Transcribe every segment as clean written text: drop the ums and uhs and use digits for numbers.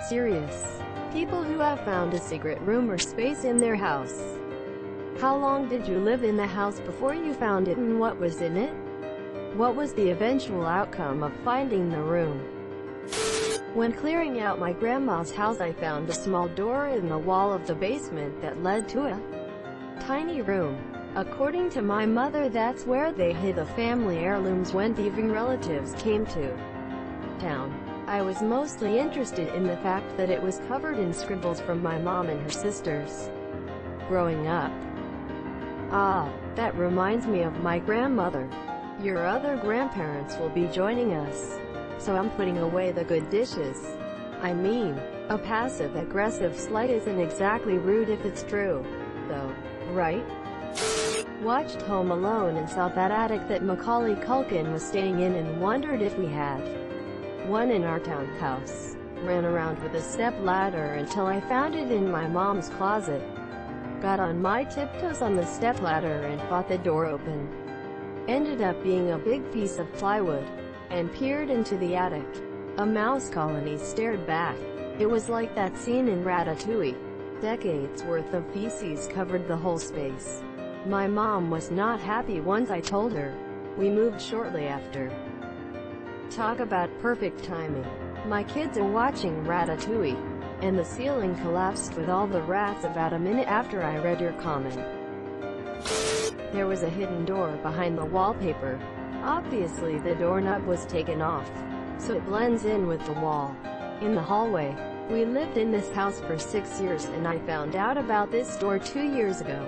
Serious. People who have found a secret room or space in their house. How long did you live in the house before you found it, and what was in it? What was the eventual outcome of finding the room? When clearing out my grandma's house, I found a small door in the wall of the basement that led to a tiny room. According to my mother, that's where they hid the family heirlooms when thieving relatives came to town. I was mostly interested in the fact that it was covered in scribbles from my mom and her sisters growing up. Ah, that reminds me of my grandmother. Your other grandparents will be joining us, so I'm putting away the good dishes. I mean, a passive-aggressive slight isn't exactly rude if it's true, though, right? Watched Home Alone and saw that attic that Macaulay Culkin was staying in and wondered if we had one in our townhouse. Ran around with a step ladder until I found it in my mom's closet. Got on my tiptoes on the step ladder and fought the door open. Ended up being a big piece of plywood, and peered into the attic. A mouse colony stared back. It was like that scene in Ratatouille. Decades worth of feces covered the whole space. My mom was not happy once I told her. We moved shortly after. Talk about perfect timing. My kids are watching Ratatouille, and the ceiling collapsed with all the rats about a minute after I read your comment. There was a hidden door behind the wallpaper. Obviously the doorknob was taken off, so it blends in with the wall. In the hallway. We lived in this house for 6 years, and I found out about this door 2 years ago.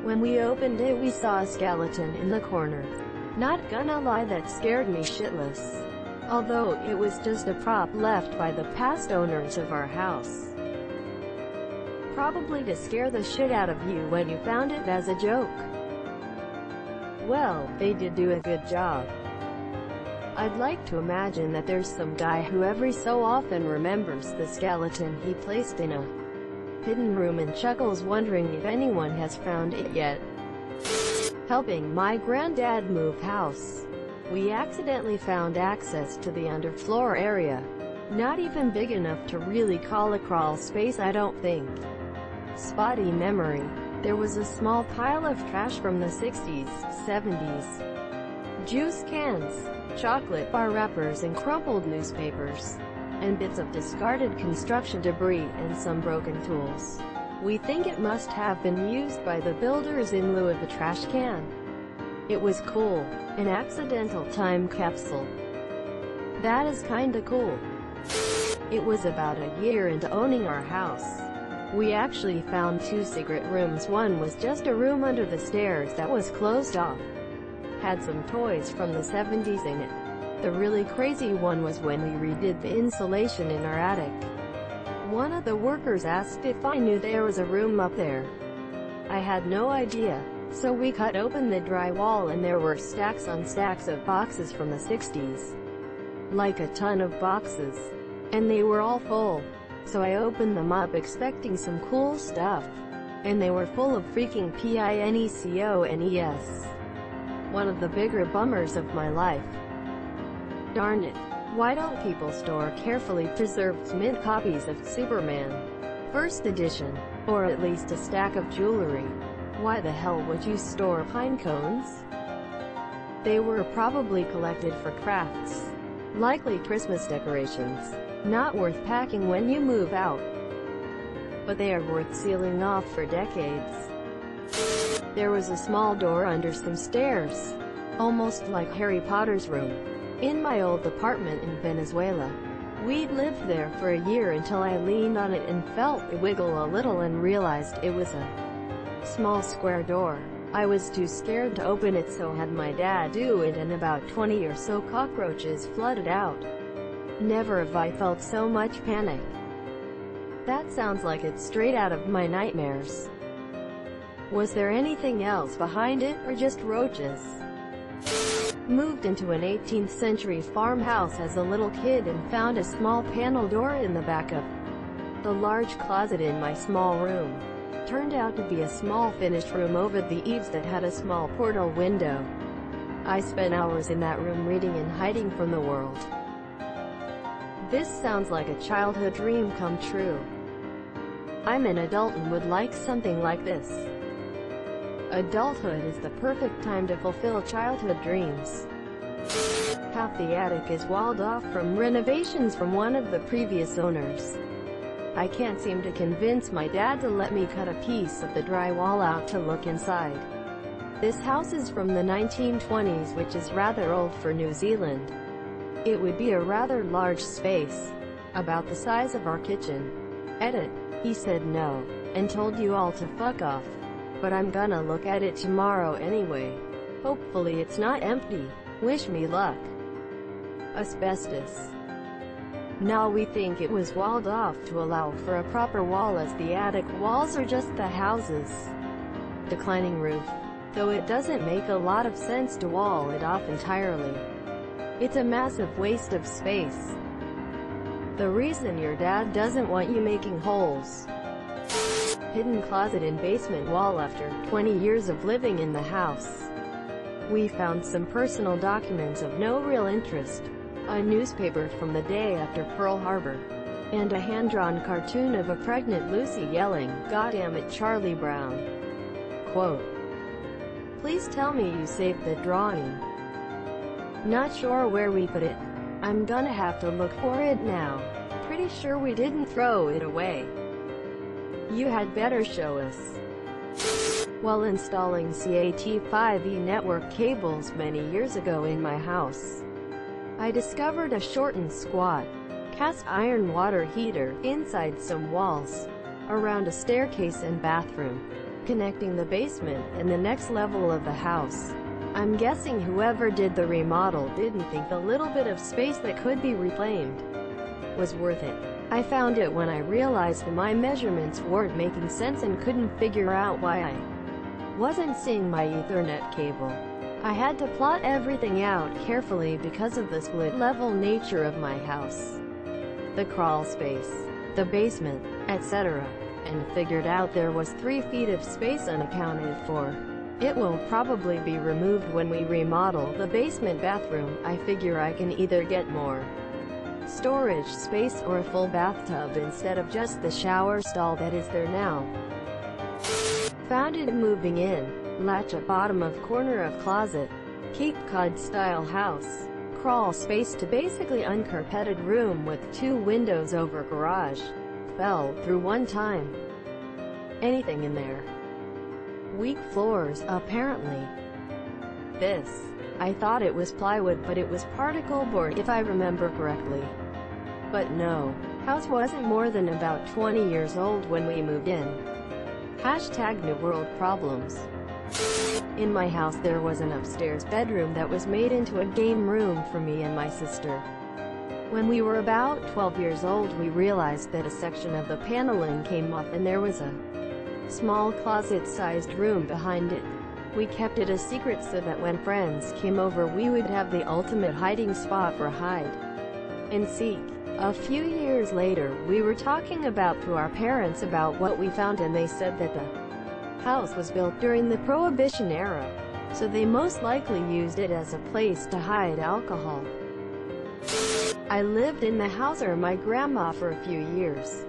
When we opened it, we saw a skeleton in the corner. Not gonna lie, that scared me shitless. Although, it was just a prop left by the past owners of our house. Probably to scare the shit out of you when you found it as a joke. Well, they did do a good job. I'd like to imagine that there's some guy who every so often remembers the skeleton he placed in a hidden room and chuckles wondering if anyone has found it yet. Helping my granddad move house. We accidentally found access to the underfloor area. Not even big enough to really call a crawl space, I don't think. Spotty memory. There was a small pile of trash from the 60s, 70s. Juice cans, chocolate bar wrappers and crumpled newspapers. And bits of discarded construction debris and some broken tools. We think it must have been used by the builders in lieu of a trash can. It was cool. An accidental time capsule. That is kinda cool. It was about a year into owning our house. We actually found 2 secret rooms. One was just a room under the stairs that was closed off. Had some toys from the 70s in it. The really crazy one was when we redid the insulation in our attic. One of the workers asked if I knew there was a room up there. I had no idea, so we cut open the drywall and there were stacks on stacks of boxes from the 60s. Like a ton of boxes. And they were all full. So I opened them up expecting some cool stuff. And they were full of freaking PINECONES. One of the bigger bummers of my life. Darn it. Why don't people store carefully preserved mint copies of Superman First Edition? Or at least a stack of jewelry? Why the hell would you store pine cones? They were probably collected for crafts. Likely Christmas decorations. Not worth packing when you move out. But they are worth sealing off for decades. There was a small door under some stairs. Almost like Harry Potter's room. In my old apartment in Venezuela. We'd lived there for a year until I leaned on it and felt it wiggle a little and realized it was a small square door. I was too scared to open it, so had my dad do it, and about 20 or so cockroaches flooded out. Never have I felt so much panic. That sounds like it's straight out of my nightmares. Was there anything else behind it, or just roaches? Moved into an 18th century farmhouse as a little kid and found a small panel door in the back of the large closet in my small room. Turned out to be a small finished room over the eaves that had a small portal window. I spent hours in that room reading and hiding from the world. This sounds like a childhood dream come true. I'm an adult and would like something like this. Adulthood is the perfect time to fulfill childhood dreams. Half the attic is walled off from renovations from one of the previous owners. I can't seem to convince my dad to let me cut a piece of the drywall out to look inside. This house is from the 1920s, which is rather old for New Zealand. It would be a rather large space, about the size of our kitchen. Edit. He said no, and told you all to fuck off. But I'm gonna look at it tomorrow anyway. Hopefully it's not empty. Wish me luck. Asbestos. Now we think it was walled off to allow for a proper wall, as the attic walls are just the house's declining roof, though it doesn't make a lot of sense to wall it off entirely. It's a massive waste of space. The reason your dad doesn't want you making holes. Hidden closet in basement wall. After 20 years of living in the house, we found some personal documents of no real interest, a newspaper from the day after Pearl Harbor, and a hand-drawn cartoon of a pregnant Lucy yelling, "Goddamn it, Charlie Brown." Quote, "Please tell me you saved the drawing." Not sure where we put it. I'm gonna have to look for it now. Pretty sure we didn't throw it away. You had better show us. While installing CAT5E network cables many years ago in my house, I discovered a short and squat cast iron water heater inside some walls, around a staircase and bathroom, connecting the basement and the next level of the house. I'm guessing whoever did the remodel didn't think the little bit of space that could be reclaimed was worth it. I found it when I realized my measurements weren't making sense and couldn't figure out why I wasn't seeing my Ethernet cable. I had to plot everything out carefully because of the split-level nature of my house, the crawl space, the basement, etc., and figured out there was 3 feet of space unaccounted for. It will probably be removed when we remodel the basement bathroom. I figure I can either get more storage space or a full bathtub instead of just the shower stall that is there now. Found it moving in. Latch at bottom of corner of closet. Cape Cod style house. Crawl space to basically uncarpeted room with 2 windows over garage. Fell through one time. Anything in there? Weak floors, apparently. This. I thought it was plywood, but it was particle board if I remember correctly. But no. House wasn't more than about 20 years old when we moved in. Hashtag new world problems. In my house there was an upstairs bedroom that was made into a game room for me and my sister. When we were about 12 years old, we realized that a section of the paneling came off and there was a small closet-sized room behind it. We kept it a secret so that when friends came over we would have the ultimate hiding spot for hide and seek. A few years later, we were talking to our parents about what we found, and they said that the house was built during the Prohibition era, so they most likely used it as a place to hide alcohol. I lived in the house with my grandma for a few years.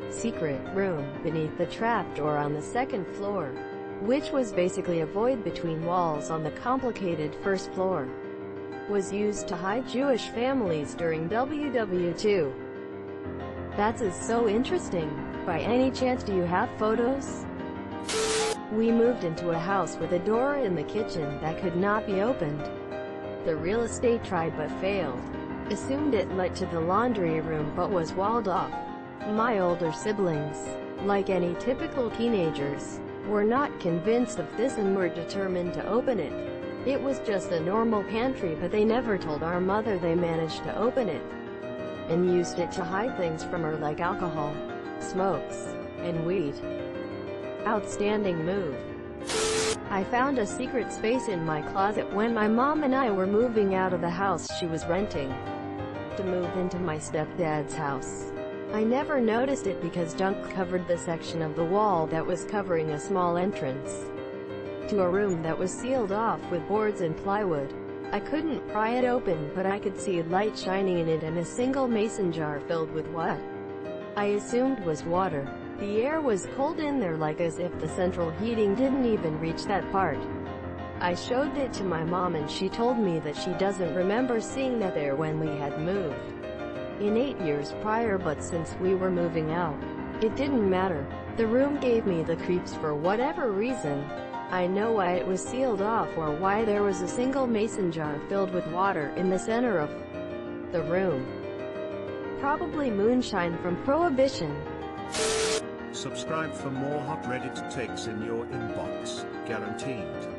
Secret room beneath the trapdoor on the 2nd floor, which was basically a void between walls on the complicated 1st floor, was used to hide Jewish families during WW2. That's so interesting. By any chance do you have photos? We moved into a house with a door in the kitchen that could not be opened. The real estate tried but failed. Assumed it led to the laundry room but was walled off. My older siblings, like any typical teenagers, were not convinced of this and were determined to open it. It was just a normal pantry, but they never told our mother they managed to open it and used it to hide things from her like alcohol, smokes, and weed. Outstanding move. I found a secret space in my closet when my mom and I were moving out of the house she was renting to move into my stepdad's house. I never noticed it because junk covered the section of the wall that was covering a small entrance to a room that was sealed off with boards and plywood. I couldn't pry it open, but I could see light shining in it and a single mason jar filled with what I assumed was water. The air was cold in there, like as if the central heating didn't even reach that part. I showed it to my mom and she told me that she doesn't remember seeing that there when we had moved in 8 years prior, but since we were moving out, it didn't matter. The room gave me the creeps for whatever reason. I know why it was sealed off or why there was a single mason jar filled with water in the center of the room. Probably moonshine from Prohibition. Subscribe for more hot Reddit takes in your inbox, guaranteed.